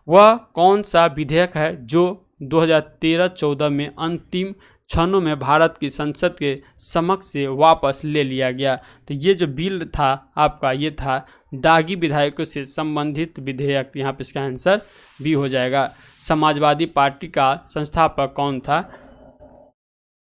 वह कौन सा विधेयक है जो 2013-14 में अंतिम क्षणों में भारत की संसद के समक्ष से वापस ले लिया गया? तो ये जो बिल था आपका ये था दागी विधायकों से संबंधित विधेयक। यहाँ पे इसका आंसर बी हो जाएगा। समाजवादी पार्टी का संस्थापक कौन था?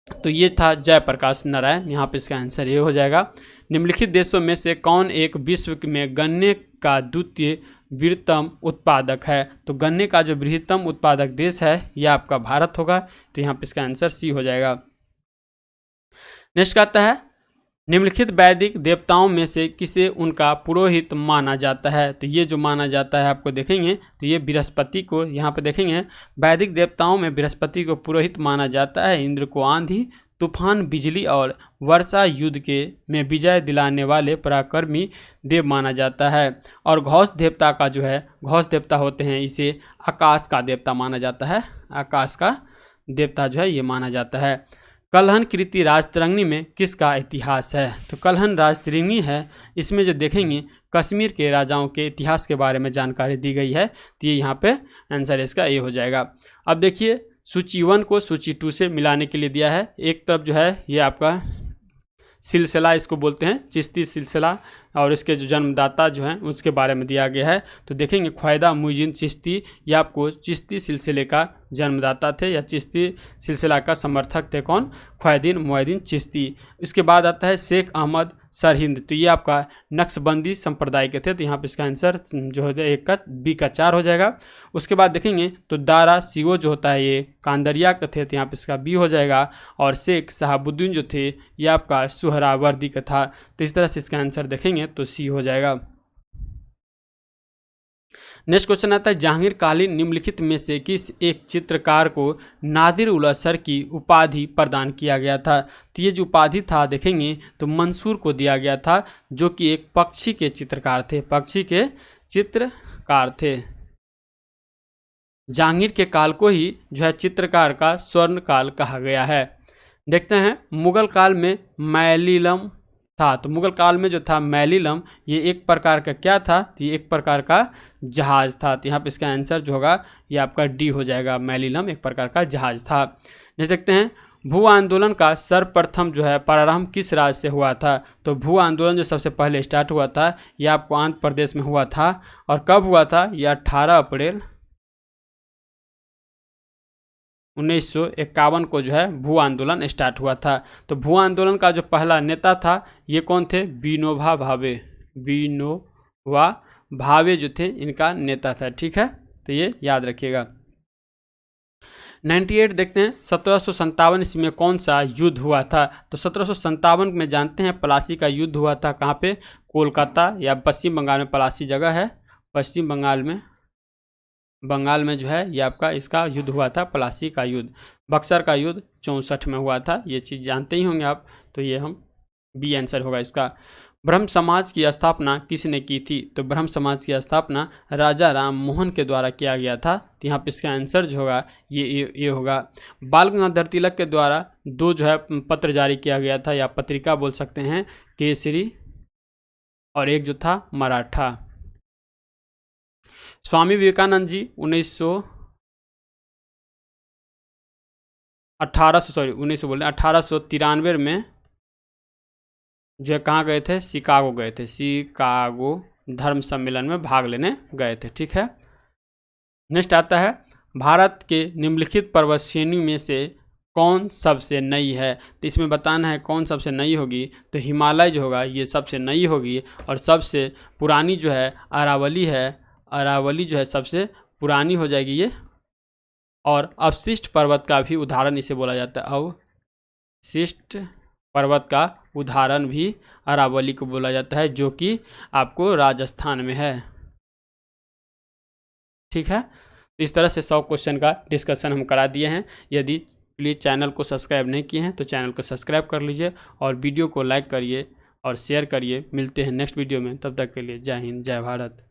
तो ये था जयप्रकाश नारायण, यहाँ पे इसका आंसर ये हो जाएगा। निम्नलिखित देशों में से कौन एक विश्व में गन्ने का द्वितीय बृहत्तम उत्पादक है? तो गन्ने का जो बृहत्तम उत्पादक देश है यह आपका भारत होगा, तो यहाँ पे इसका आंसर सी हो जाएगा। नेक्स्ट आता है, निम्नलिखित वैदिक देवताओं में से किसे उनका पुरोहित माना जाता है? तो ये जो माना जाता है आपको देखेंगे तो ये बृहस्पति को, यहाँ पे देखेंगे वैदिक देवताओं में बृहस्पति को पुरोहित माना जाता है। इंद्र को आंधी, तूफान, बिजली और वर्षा युद्ध के में विजय दिलाने वाले पराक्रमी देव माना जाता है। और घोष देवता का जो है, घोष देवता होते हैं, इसे आकाश का देवता माना जाता है। आकाश का देवता जो है ये माना जाता है। कलहन कृति राजतरंगिणी में किसका इतिहास है? तो कलहन राजतरंगिणी है, इसमें जो देखेंगे कश्मीर के राजाओं के इतिहास के बारे में जानकारी दी गई है, तो ये यहाँ पे आंसर इसका ये हो जाएगा। अब देखिए सूची 1 को सूची 2 से मिलाने के लिए दिया है। एक तरफ जो है ये आपका सिलसिला इसको बोलते हैं, चिश्ती सिलसिला, और इसके जो जन्मदाता जो हैं उसके बारे में दिया गया है। तो देखेंगे ख्वाजा मुइनुद्दीन चिश्ती, ये आपको चिश्ती सिलसिले का जन्मदाता थे या चिश्ती सिलसिला का समर्थक थे। कौन? ख्वाजा मुइनुद्दीन चिश्ती। इसके बाद आता है शेख अहमद सरहिंद, तो ये आपका नक्शबंदी संप्रदाय के थे, तो यहाँ पे इसका आंसर जो हो जाए 1 का बी का 4 हो जाएगा। उसके बाद देखेंगे तो दारा सियो जो होता है ये कांदरिया के थे, तो यहाँ पे इसका बी हो जाएगा। और शेख शहाबुद्दीन जो थे ये आपका सुहरावर्दी का था, तो इस तरह से इसका आंसर देखेंगे तो सी हो जाएगा। नेक्स्ट क्वेश्चन आता है, जहांगीर कालीन निम्नलिखित में से किस एक चित्रकार को नादिर उल असर की उपाधि प्रदान किया गया था? तो ये जो उपाधि था देखेंगे तो मंसूर को दिया गया था, जो कि एक पक्षी के चित्रकार थे, पक्षी के चित्रकार थे। जहांगीर के काल को ही जो है चित्रकार का स्वर्ण काल कहा गया है। देखते हैं मुगल काल में मैलिलम था, तो मुगल काल में जो था मैलिलम ये एक प्रकार का क्या था? तो ये एक प्रकार का जहाज था, तो यहाँ पे इसका आंसर जो होगा ये आपका डी हो जाएगा। मैलिलम एक प्रकार का जहाज था। नहीं देखते हैं भू आंदोलन का सर्वप्रथम जो है प्रारंभ किस राज्य से हुआ था? तो भू आंदोलन जो सबसे पहले स्टार्ट हुआ था ये आपको आंध्र प्रदेश में हुआ था। और कब हुआ था? ये 18 अप्रैल 1951 को जो है भू आंदोलन स्टार्ट हुआ था। तो भू आंदोलन का जो पहला नेता था ये कौन थे? विनोबा भावे। विनोबा भावे जो थे इनका नेता था, ठीक है, तो ये याद रखिएगा। 98 देखते हैं 1757 ईस्वी में कौन सा युद्ध हुआ था? तो 1757 में जानते हैं प्लासी का युद्ध हुआ था। कहाँ पे? कोलकाता या पश्चिम बंगाल में प्लासी जगह है, पश्चिम बंगाल में जो है ये आपका इसका युद्ध हुआ था, प्लासी का युद्ध। बक्सर का युद्ध 64 में हुआ था, ये चीज़ जानते ही होंगे आप, तो ये हम बी आंसर होगा इसका। ब्रह्म समाज की स्थापना किसने की थी? तो ब्रह्म समाज की स्थापना राजा राम मोहन के द्वारा किया गया था, तो यहाँ पे इसका आंसर जो होगा ये होगा। बाल गंगाधर तिलक के द्वारा 2 जो है पत्र जारी किया गया था या पत्रिका बोल सकते हैं, केसरी और एक जो था मराठा। स्वामी विवेकानंद जी 1893 में जो है कहाँ गए थे? शिकागो गए थे, शिकागो धर्म सम्मेलन में भाग लेने गए थे, ठीक है। नेक्स्ट आता है, भारत के निम्नलिखित पर्वत श्रेणी में से कौन सबसे नई है? तो इसमें बताना है कौन सबसे नई होगी। तो हिमालय जो होगा ये सबसे नई होगी, और सबसे पुरानी जो है अरावली है, अरावली जो है सबसे पुरानी हो जाएगी ये। और अवशिष्ट पर्वत का भी उदाहरण इसे बोला जाता है, अवशिष्ट पर्वत का उदाहरण भी अरावली को बोला जाता है, जो कि आपको राजस्थान में है, ठीक है। तो इस तरह से 100 क्वेश्चन का डिस्कशन हम करा दिए हैं। यदि प्लीज़ चैनल को सब्सक्राइब नहीं किए हैं तो चैनल को सब्सक्राइब कर लीजिए और वीडियो को लाइक करिए और शेयर करिए। मिलते हैं नेक्स्ट वीडियो में, तब तक के लिए जय हिंद, जय भारत।